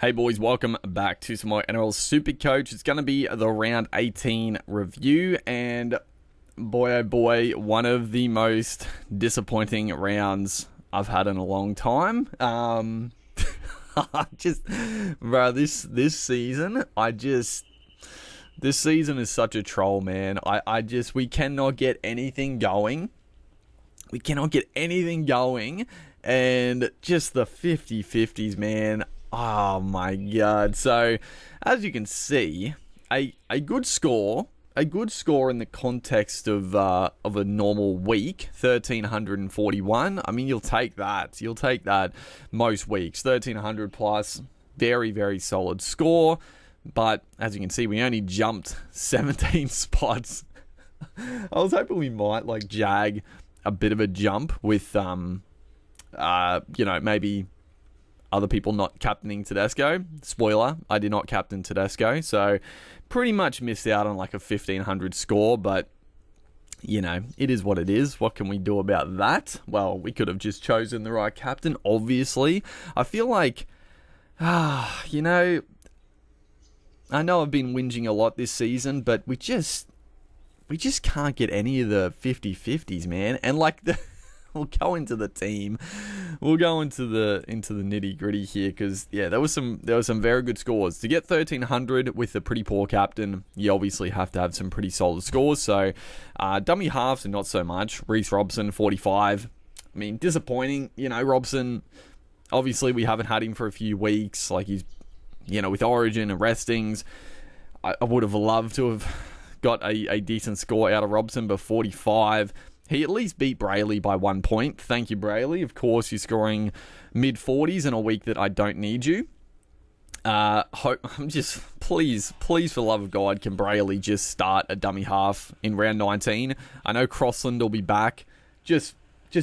Hey boys, welcome back to some more Nrl Supercoach. It's going to be the round 18 review, and boy oh boy, one of the most disappointing rounds I've had in a long time. This season is such a troll, man. We cannot get anything going. And just the 50-50s, man. Oh my god. So, as you can see, a good score in the context of a normal week, 1,341. I mean, you'll take that. You'll take that most weeks. 1,300 plus, very, very solid score. But, as you can see, we only jumped 17 spots. I was hoping we might, jag a bit of a jump with, maybe other people not captaining Tedesco. Spoiler, I did not captain Tedesco, so pretty much missed out on a 1,500 score, but it is what it is. What can we do about that? Well, we could have just chosen the right captain, obviously. I feel like, I know I've been whinging a lot this season, but we just can't get any of the 50-50s, man. And we'll go into the team. We'll go into the nitty gritty here because there was some very good scores. To get 1,300 with a pretty poor captain, you obviously have to have some pretty solid scores. So dummy halves and not so much. Reece Robson 45. I mean, disappointing. Robson. Obviously, we haven't had him for a few weeks. He's with Origin and restings. I would have loved to have got a decent score out of Robson, but 45. He at least beat Brayley by 1 point. Thank you, Brayley. Of course, you're scoring mid-40s in a week that I don't need you. Please, for the love of God, can Brayley just start a dummy half in round 19? I know Crossland will be back. Just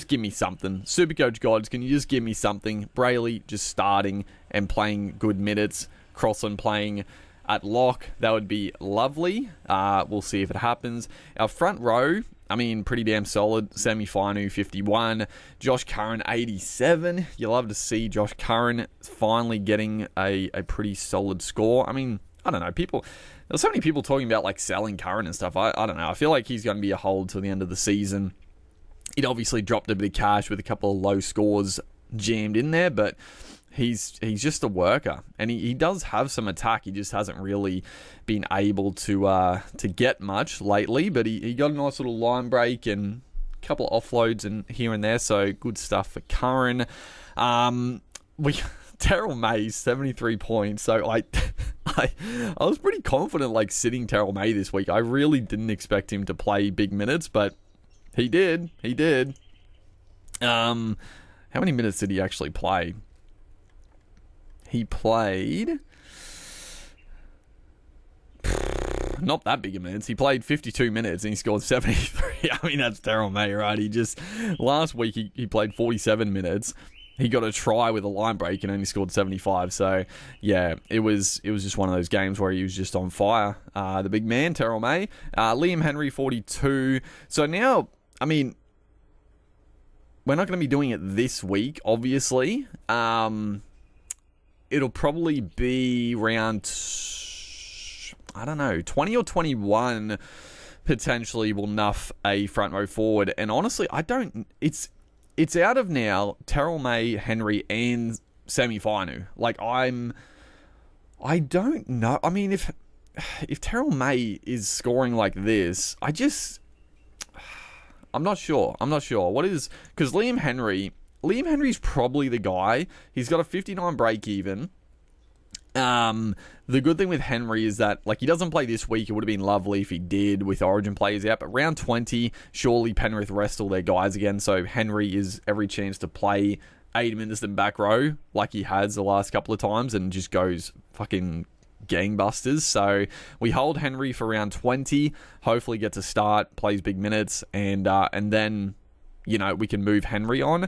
give me something. Supercoach gods, can you just give me something? Brayley just starting and playing good minutes. Crossland playing at lock. That would be lovely. We'll see if it happens. Our front row, pretty damn solid. Semi-final 51. Josh Curran 87. You love to see Josh Curran finally getting a pretty solid score. I don't know. There's so many people talking about selling Curran and stuff. I don't know. I feel like he's going to be a hold till the end of the season. It obviously dropped a bit of cash with a couple of low scores jammed in there, but he's just a worker, and he does have some attack. He just hasn't really been able to get much lately, but he got a nice little line break and a couple of offloads and here and there, so good stuff for Curran. Terrell May 73 points, so I was pretty confident sitting Terrell May this week. I really didn't expect him to play big minutes, but he did. How many minutes did he actually play? He played not that big of minutes. He played 52 minutes and he scored 73. That's Terrell May, right? Last week he played 47 minutes. He got a try with a line break and only scored 75. So yeah, it was just one of those games where he was just on fire. The big man, Terrell May. Liam Henry 42. So now, we're not going to be doing it this week, obviously. It'll probably be around, 20 or 21 potentially will nuff a front row forward. And honestly, it's out of now Terrell May, Henry, and semi-final. I don't know. If Terrell May is scoring like this, I'm not sure. Because Liam Henry's probably the guy. He's got a 59 break even. The good thing with Henry is that he doesn't play this week. It would have been lovely if he did with Origin players out. But round 20, surely Penrith rest all their guys again. So Henry is every chance to play 80 minutes in back row like he has the last couple of times and just goes fucking gangbusters. So we hold Henry for round 20. Hopefully gets a start, plays big minutes, and then we can move Henry on.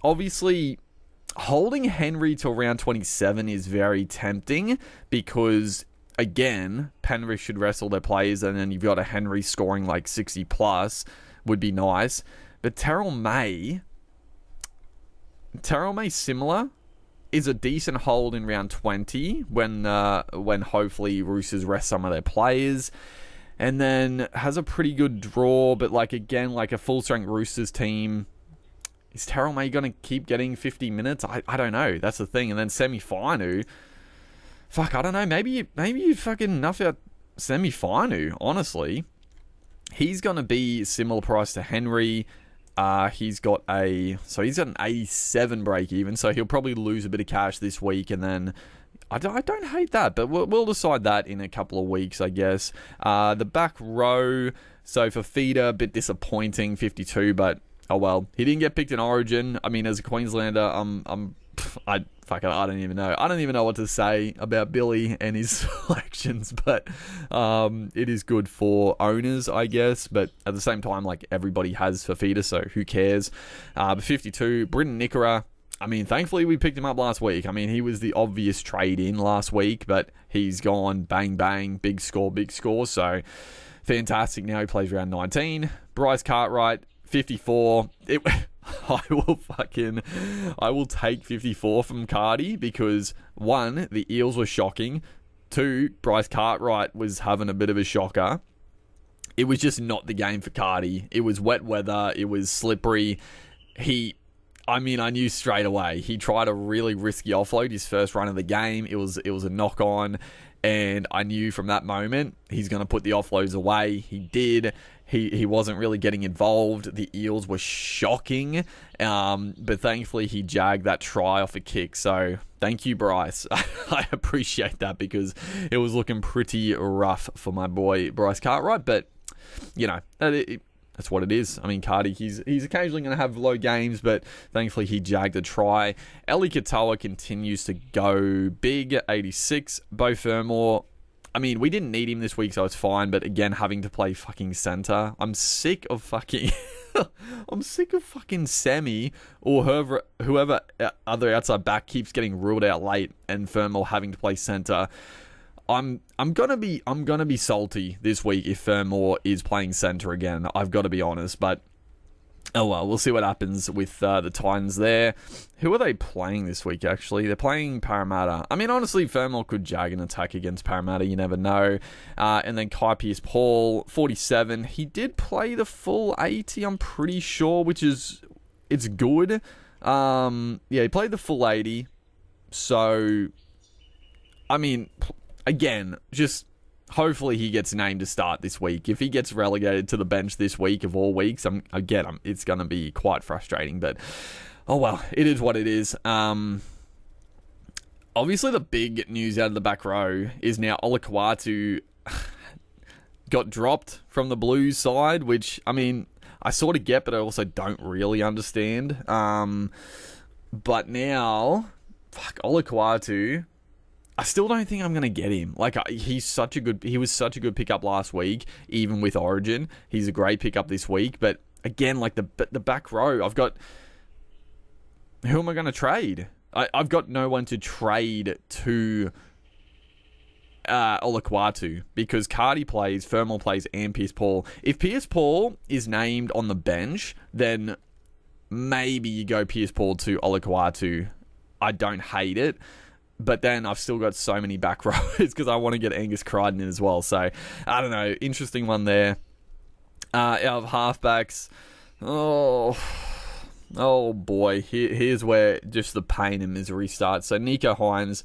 Obviously, holding Henry till round 27 is very tempting because, again, Penrith should wrestle their players, and then you've got a Henry scoring 60 plus would be nice. But Terrell May similar. is a decent hold in round 20 when hopefully Roosters rest some of their players. And then has a pretty good draw, but like again, like a full-strength Roosters team. Is Terrell May going to keep getting 50 minutes? I don't know. That's the thing. And then semi-final. Fuck, I don't know. Maybe you fucking nuff out semi-final, honestly. He's going to be similar price to Henry. He's got an 87 break even, so he'll probably lose a bit of cash this week, and then I don't hate that, but we'll decide that in a couple of weeks, I guess. The back row, so for Feeder, a bit disappointing, 52, but oh well. He didn't get picked in Origin. I mean, as a Queenslander, I don't even know. I don't even know what to say about Billy and his selections, but it is good for owners, I guess. But at the same time, like everybody has Fafita, so who cares? But 52, Britton Nickera. I mean, thankfully we picked him up last week. I mean, he was the obvious trade in last week, but he's gone bang bang, big score. So fantastic. Now he plays round 19. Bryce Cartwright, 54. I will take 54 from Cardi because 1, the Eels were shocking. 2, Bryce Cartwright was having a bit of a shocker. It was just not the game for Cardi. It was wet weather. It was slippery. I knew straight away. He tried a really risky offload his first run of the game. It was a knock on, and I knew from that moment he's going to put the offloads away. He did. He wasn't really getting involved. The Eels were shocking, but thankfully he jagged that try off a kick. So thank you, Bryce. I appreciate that because it was looking pretty rough for my boy Bryce Cartwright. But you know, that's what it is. I mean, Cardi, he's occasionally going to have low games, but thankfully he jagged a try. Eli Katoa continues to go big, 86. Beau Fermor. I mean, we didn't need him this week, so it's fine. But again, having to play fucking center, I'm sick of fucking Semi or whoever other outside back keeps getting ruled out late, and Fermor having to play center. I'm gonna be salty this week if Fermor is playing center again. I've got to be honest, but oh well, we'll see what happens with the Titans there. Who are they playing this week, actually? They're playing Parramatta. I mean, honestly, Fermor could jag an attack against Parramatta. You never know. And then Kai Pearce-Paul, 47. He did play the full 80, I'm pretty sure, it's good. He played the full 80. So, I mean, again, just hopefully he gets named to start this week. If he gets relegated to the bench this week of all weeks, it's going to be quite frustrating. But, oh well, it is what it is. Obviously, the big news out of the back row is now Olakau'atu got dropped from the Blues side, which, I mean, I sort of get, but I also don't really understand. But now, Olakau'atu, I still don't think I'm going to get him. Like, he was such a good pickup last week, even with Origin. He's a great pickup this week. But again, like the back row, I've got, who am I going to trade? I've got no one to trade to Olakau'atu because Cardi plays, Fermor plays, and Pearce-Paul. If Pearce-Paul is named on the bench, then maybe you go Pearce-Paul to Olakau'atu. I don't hate it. But then I've still got so many back rows because I want to get Angus Crichton in as well. So, I don't know. Interesting one there. Out of halfbacks. Oh boy. Here's where just the pain and misery starts. So, Nico Hines.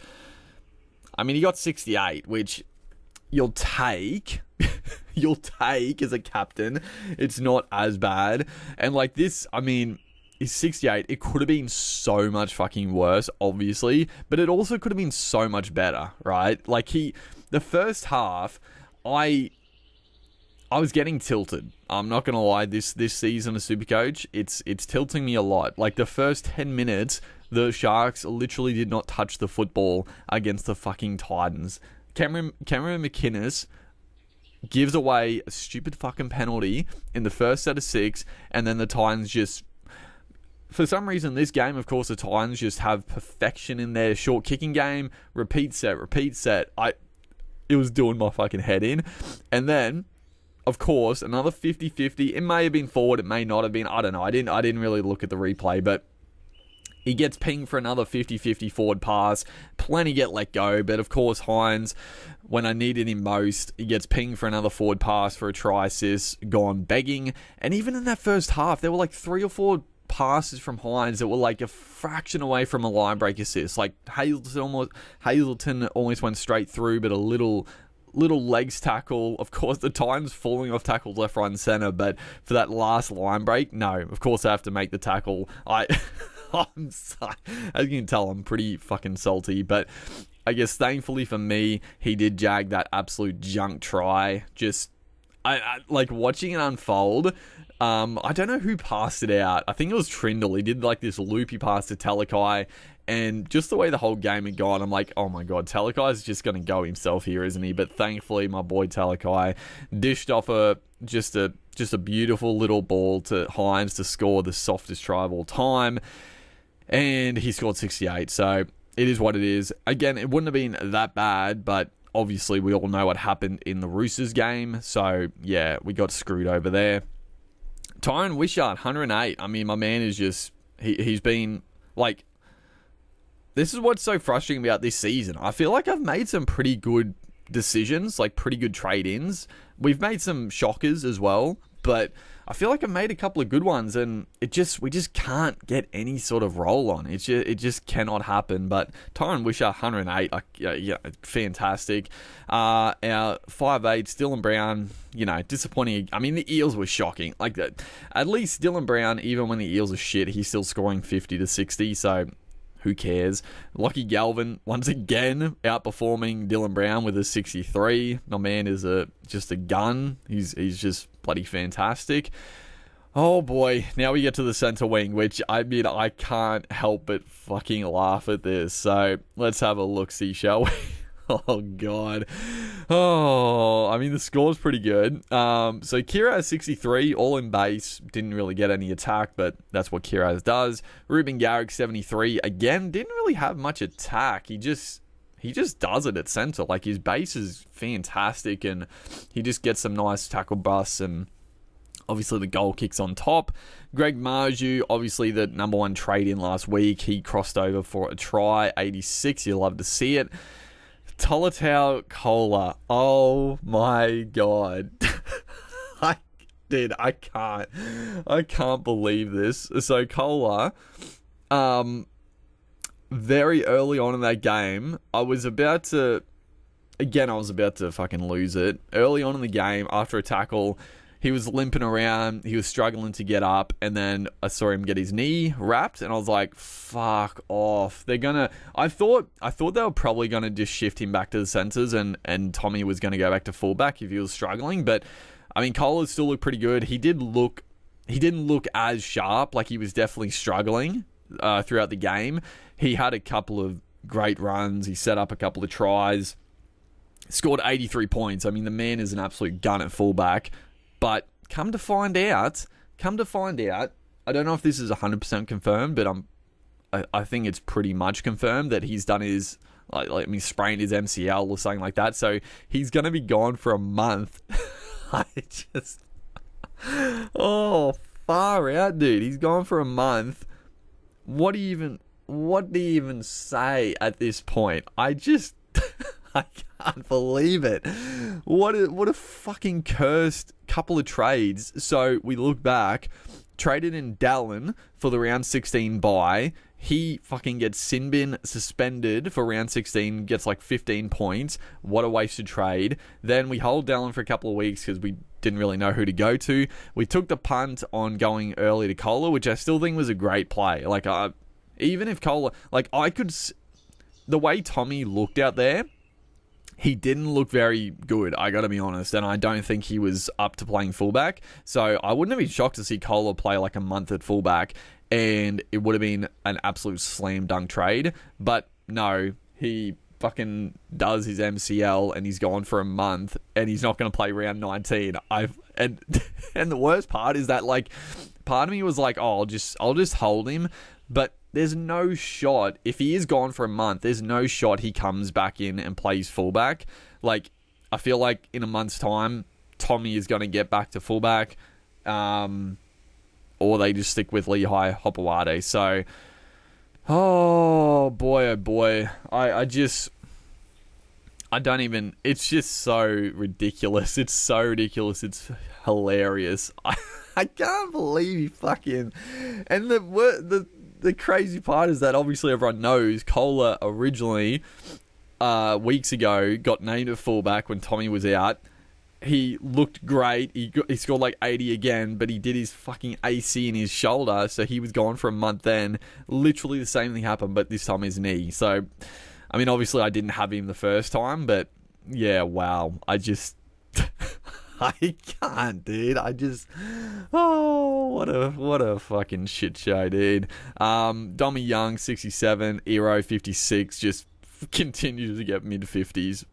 I mean, he got 68, which you'll take. You'll take as a captain. It's not as bad. And like this, I mean, is 68. It could have been so much fucking worse, obviously, but it also could have been so much better, right? Like the first half, I was getting tilted. I'm not gonna lie. This season of Supercoach, it's tilting me a lot. Like the first 10 minutes, the Sharks literally did not touch the football against the fucking Titans. Cameron McInnes gives away a stupid fucking penalty in the first set of 6, and then the Titans just. For some reason, this game, of course, the Titans just have perfection in their short kicking game. Repeat set. It was doing my fucking head in. And then, of course, another 50-50. It may have been forward. It may not have been. I don't know. I didn't really look at the replay. But He gets pinged for another 50-50 forward pass. Plenty get let go. But, of course, Hines, when I needed him most, he gets pinged for another forward pass for a try assist, gone begging. And even in that first half, there were like 3 or 4 passes from Hines that were like a fraction away from a line break assist. Like Hazelton almost went straight through, but a little legs tackle. Of course, the Titans falling off tackles left, right, and center. But for that last line break, no. Of course, I have to make the tackle. I'm sorry. As you can tell, I'm pretty fucking salty. But I guess thankfully for me, he did jag that absolute junk try. Just, I like watching it unfold. I don't know who passed it out. I think it was Trindle. He did like this loopy pass to Talakai. And just the way the whole game had gone, I'm like, oh my God, Talakai's just going to go himself here, isn't he? But thankfully, my boy Talakai dished off just a beautiful little ball to Hines to score the softest try of all time. And he scored 68. So it is what it is. Again, it wouldn't have been that bad, but obviously we all know what happened in the Roosters game. So yeah, we got screwed over there. Tyron Wishart, 108. I mean, my man is just, he's been like, this is what's so frustrating about this season. I feel like I've made some pretty good decisions, like pretty good trade-ins. We've made some shockers as well, but I feel like I've made a couple of good ones, and we just can't get any sort of roll on. It just cannot happen. But Tyron Wishart, 108, fantastic. Our 5'8", Dylan Brown, disappointing. I mean, the Eels were shocking. Like that. At least Dylan Brown, even when the Eels are shit, he's still scoring 50 to 60. So who cares? Lockie Galvin, once again, outperforming Dylan Brown with a 63. My man is just a gun. He's just bloody fantastic. Oh boy, now we get to the center wing, which I mean, I can't help but fucking laugh at this. So let's have a look-see, shall we? Oh God. Oh, I mean, the score's pretty good. So Kiraz 63, all in base. Didn't really get any attack, but that's what Kiraz does. Ruben Garrick 73, again, didn't really have much attack. He just does it at center. Like, his base is fantastic, and he just gets some nice tackle busts, and obviously the goal kicks on top. Greg Marju, obviously the number 1 trade in last week. He crossed over for a try, 86. You love to see it. Tolatau Kola. Oh my God. I can't believe this. So Kola, very early on in that game, I was about to fucking lose it. Early on in the game, after a tackle, he was limping around, he was struggling to get up, and then I saw him get his knee wrapped, and I was like, fuck off. I thought they were probably gonna just shift him back to the centers, and Tommy was gonna go back to fullback if he was struggling. But I mean, Kohler still looked pretty good. He didn't look as sharp. Like, he was definitely struggling throughout the game. He had a couple of great runs. He set up a couple of tries. Scored 83 points. I mean, the man is an absolute gun at fullback. But come to find out, I don't know if this is 100% confirmed, but I think it's pretty much confirmed that he's done his, sprained his MCL or something like that. So he's going to be gone for a month. Far out, dude. He's gone for a month. What do you even say at this point? I can't believe it. What a fucking cursed couple of trades. So we look back, traded in Dallin for the round 16 bye. He fucking gets Sinbin suspended for round 16, gets like 15 points. What a wasted trade. Then we hold Dallin for a couple of weeks because we didn't really know who to go to. We took the punt on going early to Kohler, which I still think was a great play. Like, even if Kohler, like, the way Tommy looked out there, he didn't look very good, I gotta be honest, and I don't think he was up to playing fullback. So I wouldn't have been shocked to see Kohler play like a month at fullback, and it would have been an absolute slam dunk trade. But no, he fucking does his MCL and he's gone for a month, and he's not going to play round 19. And the worst part is that, like, part of me was like, oh, I'll just hold him, but there's no shot, if he is gone for a month, there's no shot he comes back in and plays fullback. Like, I feel like in a month's time, Tommy is going to get back to fullback, or they just stick with Lehigh Hopewade. So, Oh boy. I don't even, it's just so ridiculous. It's so ridiculous. It's hilarious. I can't believe he fucking, and the crazy part is that obviously everyone knows Kohler originally, weeks ago, got named at fullback when Tommy was out. He looked great. He scored like 80 again, but he did his fucking AC in his shoulder, so he was gone for a month then. Literally the same thing happened, but this time his knee. So, I mean, obviously I didn't have him the first time, but yeah, wow. I just... I can't, dude. What a fucking shit show, dude. Dommy Young, 67, Nrl 56, just continues to get mid-50s.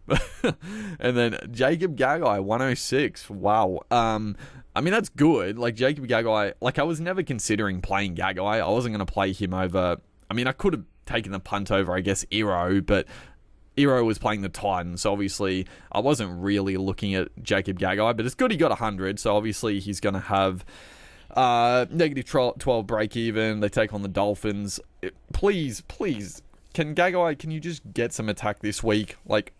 And then Jacob Gagai, 106. Wow. I mean, that's good. Like, Jacob Gagai, like, I was never considering playing Gagai. I wasn't going to play him over... I mean, I could have taken the punt over, I guess, Nrl, but Nrl was playing the Titans, so obviously I wasn't really looking at Jacob Gagai, but it's good he got 100, so obviously he's going to have negative 12 break even. They take on the Dolphins. Please, can you just get some attack this week? Like,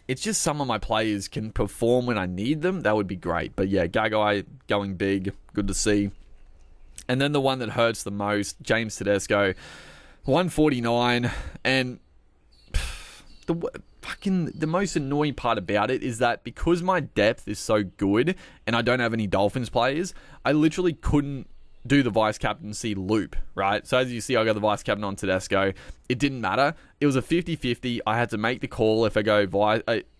it's just some of my players can perform when I need them. That would be great. But yeah, Gagai going big. Good to see. And then the one that hurts the most, James Tedesco, 149. And the most annoying part about it is that because my depth is so good and I don't have any Dolphins players, I literally couldn't do the vice captaincy loop, right? So as you see, I got the vice captain on Tedesco. It didn't matter. It was a 50-50. I had to make the call if I go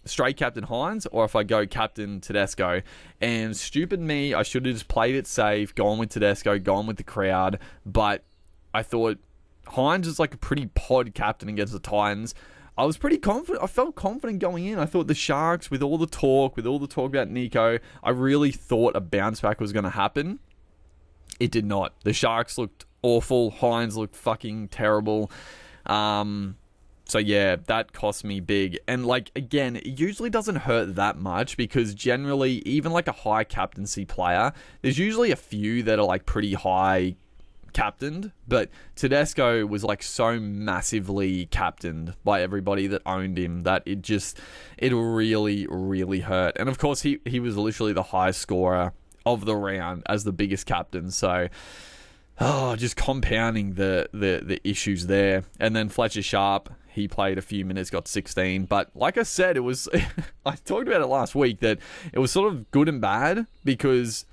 straight captain Hines or if I go captain Tedesco. And stupid me, I should have just played it safe, gone with Tedesco, gone with the crowd. But I thought Hines is like a pretty pod captain against the Titans. I was pretty confident. I felt confident going in. I thought the Sharks, with all the talk about Nico, I really thought a bounce back was going to happen. It did not. The Sharks looked awful. Hines looked fucking terrible. So yeah, that cost me big. And like, again, it usually doesn't hurt that much because generally, even like a high captaincy player, there's usually a few that are like pretty high captained, but Tedesco was like so massively captained by everybody that owned him that it really, really hurt. And of course, he was literally the highest scorer of the round as the biggest captain. So, just compounding the issues there. And then Fletcher Sharp, he played a few minutes, got 16. But like I said, it was, I talked about it last week, that it was sort of good and bad because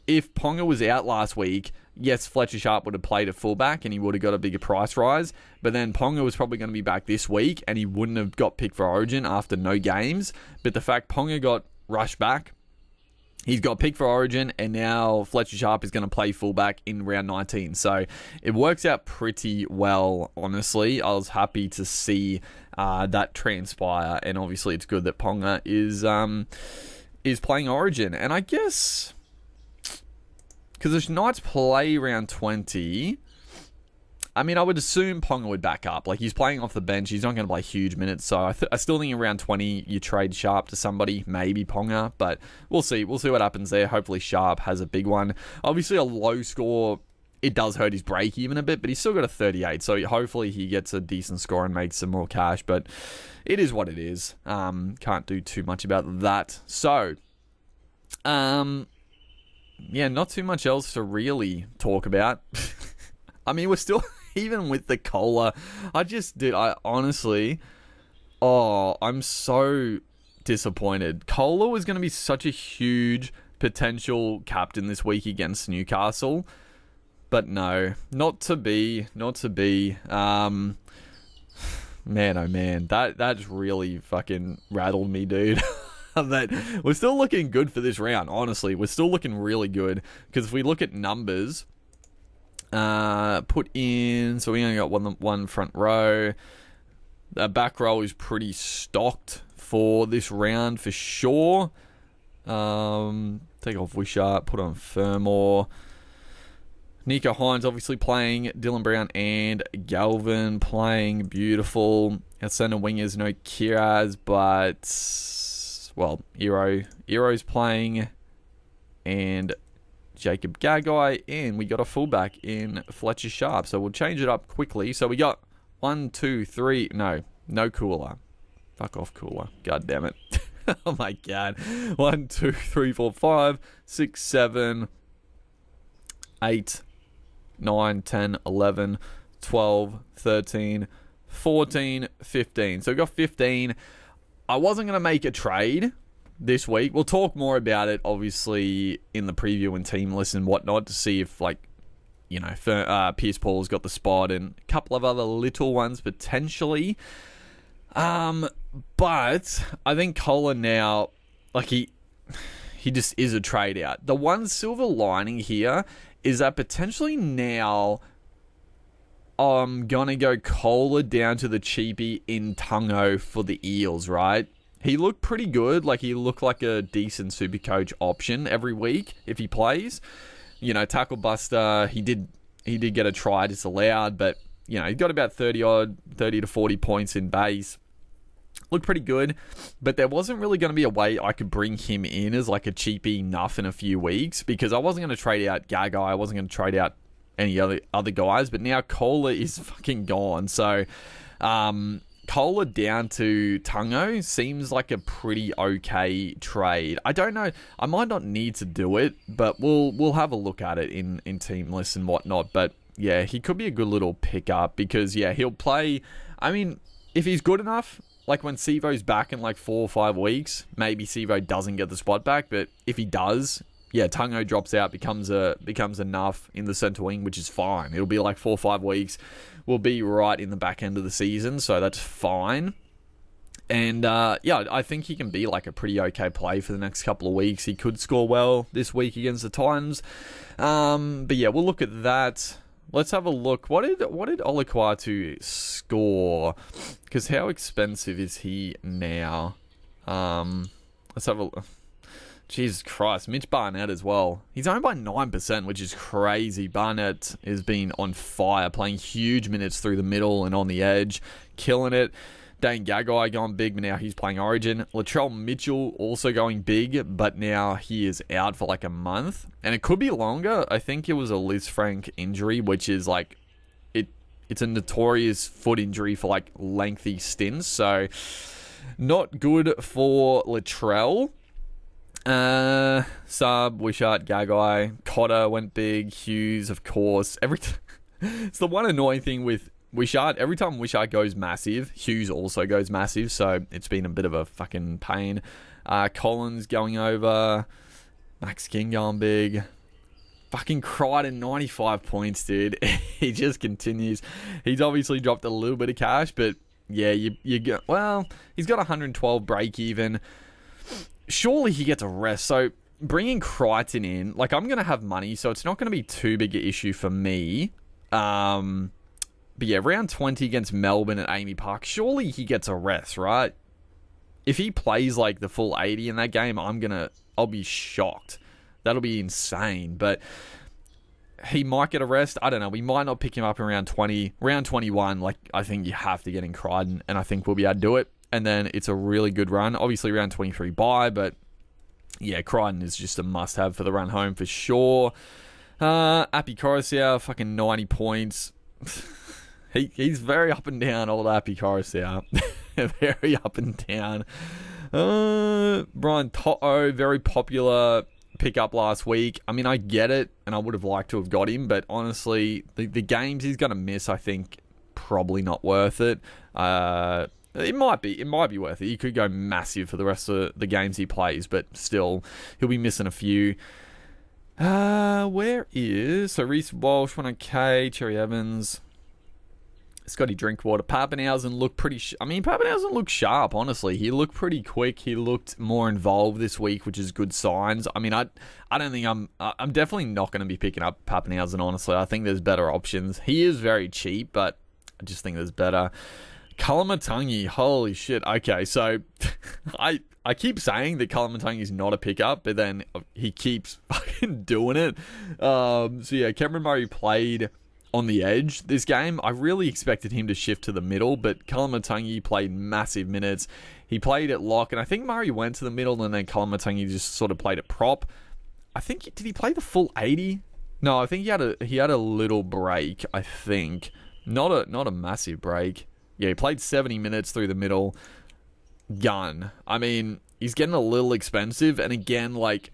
if Ponga was out last week, yes, Fletcher Sharp would have played at fullback and he would have got a bigger price rise. But then Ponga was probably going to be back this week and he wouldn't have got picked for Origin after no games. But the fact Ponga got rushed back, he's got picked for Origin, and now Fletcher Sharp is going to play fullback in round 19. So it works out pretty well, honestly. I was happy to see that transpire, and obviously it's good that Ponga is playing Origin. And I guess because the Knights play round 20, I mean, I would assume Ponga would back up. Like, he's playing off the bench. He's not going to play huge minutes. So I still think in round 20, you trade Sharp to somebody, maybe Ponga. But we'll see. We'll see what happens there. Hopefully Sharp has a big one. Obviously, a low score, it does hurt his break even a bit, but he's still got a 38. So hopefully he gets a decent score and makes some more cash. But it is what it is. Can't do too much about that. So, yeah, not too much else to really talk about. I mean, we're still... Even with the Kohler, I honestly, I'm so disappointed. Kohler was going to be such a huge potential captain this week against Newcastle, but no, not to be. Man, oh man, that's really fucking rattled me, dude. That we're still looking good for this round. Honestly, we're still looking really good because if we look at numbers. Put in, so we only got one front row. The back row is pretty stocked for this round for sure. Take off Wishart, put on Fermor. Nico Hines obviously playing, Dylan Brown and Galvin playing, beautiful. Our centre wingers, no Kiraz, but, well, Eero's playing, and Jacob Gagai, and we got a fullback in Fletcher Sharp. So we'll change it up quickly. So we got 1, 2, 3. No Cooler. Fuck off, Cooler. God damn it. Oh my God. 1, 2, 3, 4, 5, 6, 7, 8, 9, 10, 11, 12, 13, 14, 15. So we got 15. I wasn't going to make a trade this week. We'll talk more about it, obviously, in the preview and team list and whatnot to see if, Pierce Paul's got the spot and a couple of other little ones potentially. But I think Kohler now, he just is a trade out. The one silver lining here is that potentially now I'm going to go Kohler down to the cheapie in Tungo for the Eels, right? He looked pretty good. He looked like a decent Supercoach option every week if he plays. Tackle buster, he did get a try disallowed, but, he got about 30 to 40 points in base. Looked pretty good, but there wasn't really going to be a way I could bring him in as a cheapie enough in a few weeks because I wasn't going to trade out Gagai. I wasn't going to trade out any other guys, but now Kohler is fucking gone. So, Kohler down to Tungo seems like a pretty okay trade. I don't know. I might not need to do it, but we'll have a look at it in team lists and whatnot. But yeah, he could be a good little pickup because he'll play. I mean, if he's good enough, when Sivo's back in 4 or 5 weeks, maybe Sivo doesn't get the spot back, but if he does, Tungo drops out, becomes enough in the centre wing, which is fine. It'll be 4 or 5 weeks. We'll be right in the back end of the season, so that's fine. And I think he can be a pretty okay play for the next couple of weeks. He could score well this week against the Titans. But yeah, we'll look at that. Let's have a look. What did Olaquatu score? Because how expensive is he now? Let's have a look. Jesus Christ. Mitch Barnett as well. He's owned by 9%, which is crazy. Barnett has been on fire, playing huge minutes through the middle and on the edge, killing it. Dane Gagai going big, but now he's playing Origin. Latrell Mitchell also going big, but now he is out for a month. And it could be longer. I think it was a Liz Frank injury, which is it's a notorious foot injury for lengthy stints. So not good for Latrell. Sub, Wishart, Gagai, Cotter went big, Hughes, of course. It's the one annoying thing with Wishart. Every time Wishart goes massive, Hughes also goes massive, so it's been a bit of a fucking pain. Collins going over, Max King going big. Fucking Crichton, 95 points, dude. He just continues. He's obviously dropped a little bit of cash, but yeah, you get, he's got 112 break even. Surely he gets a rest. So bringing Crichton in, I'm going to have money, so it's not going to be too big an issue for me. But yeah, round 20 against Melbourne at Amy Park, surely he gets a rest, right? If he plays the full 80 in that game, I'll be shocked. That'll be insane. But he might get a rest. I don't know. We might not pick him up in round 20. Round 21, I think you have to get in Crichton, and I think we'll be able to do it. And then it's a really good run. Obviously, round 23 bye, but yeah, Crichton is just a must-have for the run home for sure. Appy Coruscant, fucking 90 points. He's very up and down, old Appy Coruscant. Very up and down. Brian Toto, very popular pickup last week. I mean, I get it, and I would have liked to have got him, but honestly, the games he's going to miss, I think, probably not worth it. It might be worth it. He could go massive for the rest of the games he plays, but still, he'll be missing a few. Where is... So, Reece Walsh, 1OK, Cherry Evans, Scotty Drinkwater. Pappenhausen looked pretty... Pappenhausen looked sharp, honestly. He looked pretty quick. He looked more involved this week, which is good signs. I don't think I'm definitely not going to be picking up Pappenhausen, honestly. I think there's better options. He is very cheap, but I just think there's better. Kalamatangi, holy shit. Okay, so I keep saying that Kalamatangi is not a pickup, but then he keeps fucking doing it. So yeah, Cameron Murray played on the edge this game. I really expected him to shift to the middle, but Kalamatangi played massive minutes. He played at lock, and I think Murray went to the middle, and then Kalamatangi just sort of played at prop. I think, did he play the full 80? No, I think he had a little break, I think. Not a massive break. Yeah, he played 70 minutes through the middle. Gun. I mean, he's getting a little expensive, and again, like,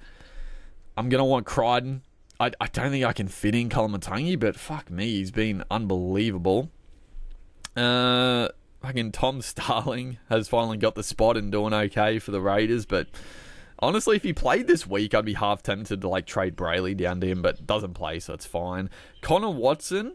I'm going to want Crichton. I don't think I can fit in Kalamatangi, but fuck me, he's been unbelievable. Fucking Tom Starling has finally got the spot and doing okay for the Raiders, but honestly, if he played this week, I'd be half tempted to like trade Brayley down to him, but doesn't play, so it's fine. Connor Watson,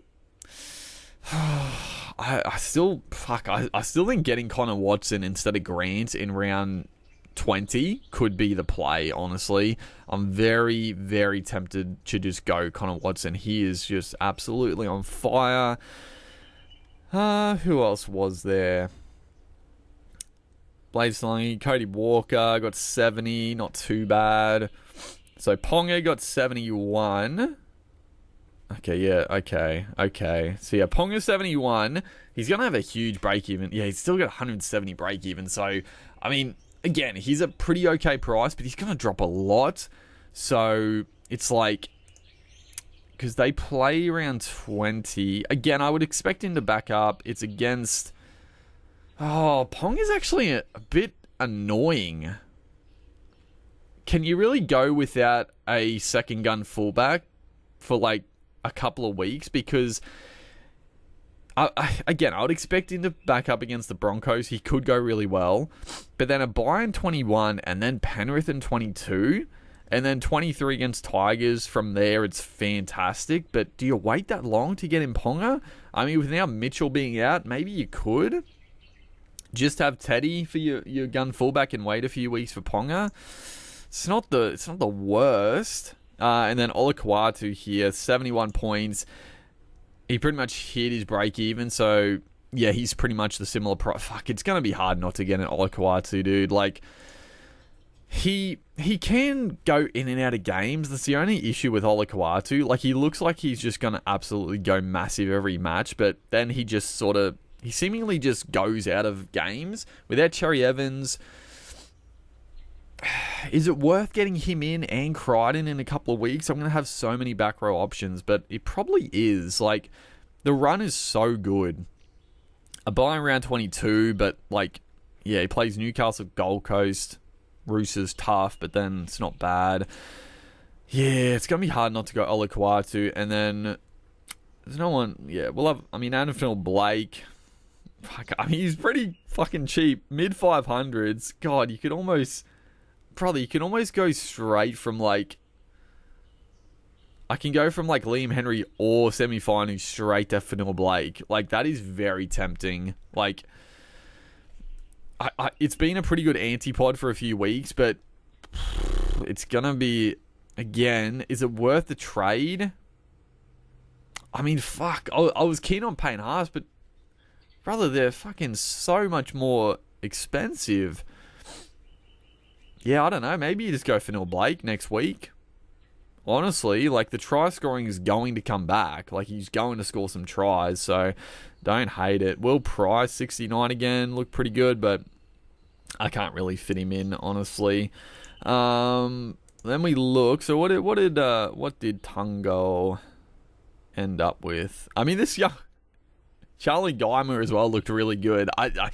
I still think getting Connor Watson instead of Grant in round 20 could be the play, honestly. I'm very, very tempted to just go Connor Watson. He is just absolutely on fire. Who else was there? Blade Slangy, Cody Walker got 70, not too bad. So Ponga got 71. Okay, yeah, okay. So yeah, Ponga 71. He's going to have a huge break-even. Yeah, he's still got 170 break-even. So, I mean, again, he's a pretty okay price, but he's going to drop a lot. So, it's like, because they play around 20. Again, I would expect him to back up. It's against... Oh, Pong is actually a bit annoying. Can you really go without a second gun fullback for like a couple of weeks? Because, again, I would expect him to back up against the Broncos. He could go really well. But then a bye in 21 and then Penrith in 22... And then 23 against Tigers. From there, it's fantastic. But do you wait that long to get in Ponga? I mean, with now Mitchell being out, maybe you could just have Teddy for your gun fullback and wait a few weeks for Ponga. It's not the worst. And then Olakau'atu here, 71 points. He pretty much hit his break even. So yeah, he's pretty much the similar price. Fuck, it's gonna be hard not to get an Olakau'atu, dude. Like. He can go in and out of games. That's the only issue with Olakau'atu. Like, he looks like he's just going to absolutely go massive every match, but then he seemingly just goes out of games. Without Cherry Evans, is it worth getting him in and Crichton in a couple of weeks? I'm going to have so many back row options, but it probably is. Like, the run is so good. A buy in round 22, but, like, yeah, he plays Newcastle, Gold Coast. Roosters tough, but then it's not bad. Yeah, it's going to be hard not to go Olakau'atu. And then there's no one... Yeah, we'll have... I mean, Anfield Blake... Fuck, I mean, he's pretty fucking cheap. Mid-500s. God, you could almost... Brother, you can almost go straight from, like... I can go from, like, Liam Henry or semi-final straight to Fanil Blake. Like, that is very tempting. Like... it's been a pretty good antipod for a few weeks, but it's going to be, again, is it worth the trade? I mean, fuck, I was keen on Payne Haas, but, brother, they're fucking so much more expensive. Yeah, I don't know, maybe you just go for Fanil Blake next week. Honestly, like, the try scoring is going to come back. Like, he's going to score some tries, so don't hate it. Will Price, 69 again, look pretty good, but I can't really fit him in, honestly. Then we look. So what did Tungo end up with? I mean, this young Charlie Geimer as well looked really good. I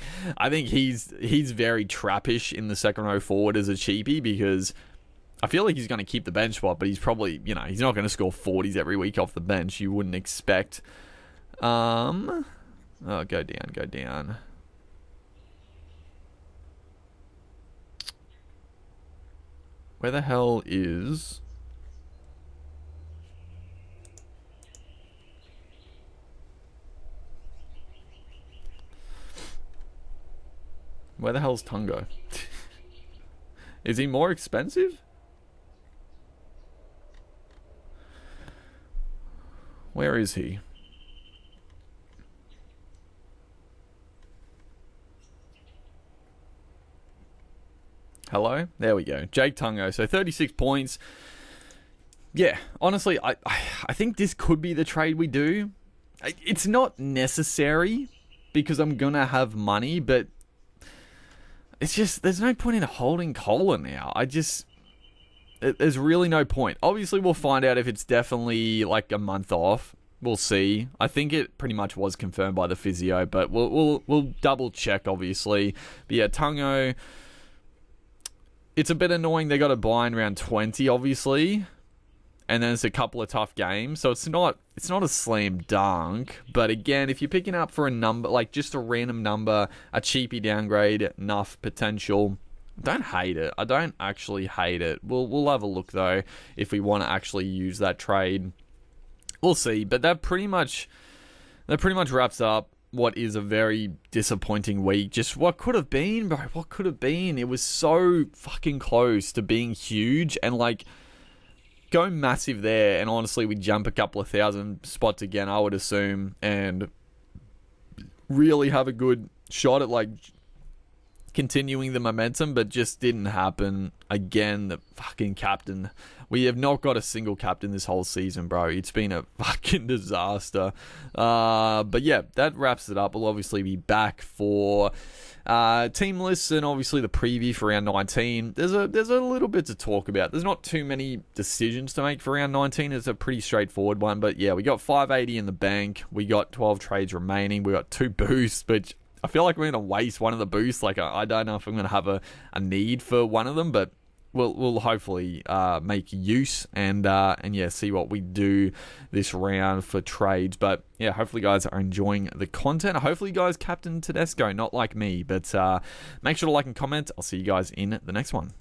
think he's very trappish in the second row forward as a cheapie, because I feel like he's going to keep the bench spot, but he's probably, he's not going to score 40s every week off the bench. You wouldn't expect. Go down. Where the hell is... Where the hell's Tungo? Is he more expensive? Where is he? Hello? There we go. Jake Tungo. So 36 points. Yeah, honestly, I think this could be the trade we do. It's not necessary because I'm going to have money, but it's just, there's no point in holding Cola now. there's really no point. Obviously, we'll find out if it's definitely like a month off. We'll see. I think it pretty much was confirmed by the physio, but we'll double check, obviously. But yeah, Tungo, it's a bit annoying. They got a bye in round 20, obviously, and then it's a couple of tough games, so it's not a slam dunk. But again, if you're picking up for a number, like just a random number, a cheapy downgrade, enough potential, don't hate it. I don't actually hate it. We'll have a look though if we want to actually use that trade. We'll see, but that pretty much wraps up what is a very disappointing week. Just what could have been, bro. What could have been? It was so fucking close to being huge and like go massive there. And honestly, we jump a couple of thousand spots again, I would assume, and really have a good shot at like continuing the momentum, but just didn't happen. Again, the fucking captain. We have not got a single captain this whole season, bro. It's been a fucking disaster. But yeah, that wraps it up. We'll obviously be back for team lists and obviously the preview for round 19. There's a little bit to talk about. There's not too many decisions to make for round 19. It's a pretty straightforward one. But yeah, we got 580 in the bank. We got 12 trades remaining. We got 2 boosts, which I feel like we're going to waste one of the boosts. Like, I don't know if I'm going to have a need for one of them, but we'll hopefully make use and yeah, see what we do this round for trades. But yeah, hopefully you guys are enjoying the content. Hopefully you guys captain Tedesco, not like me. But make sure to like and comment. I'll see you guys in the next one.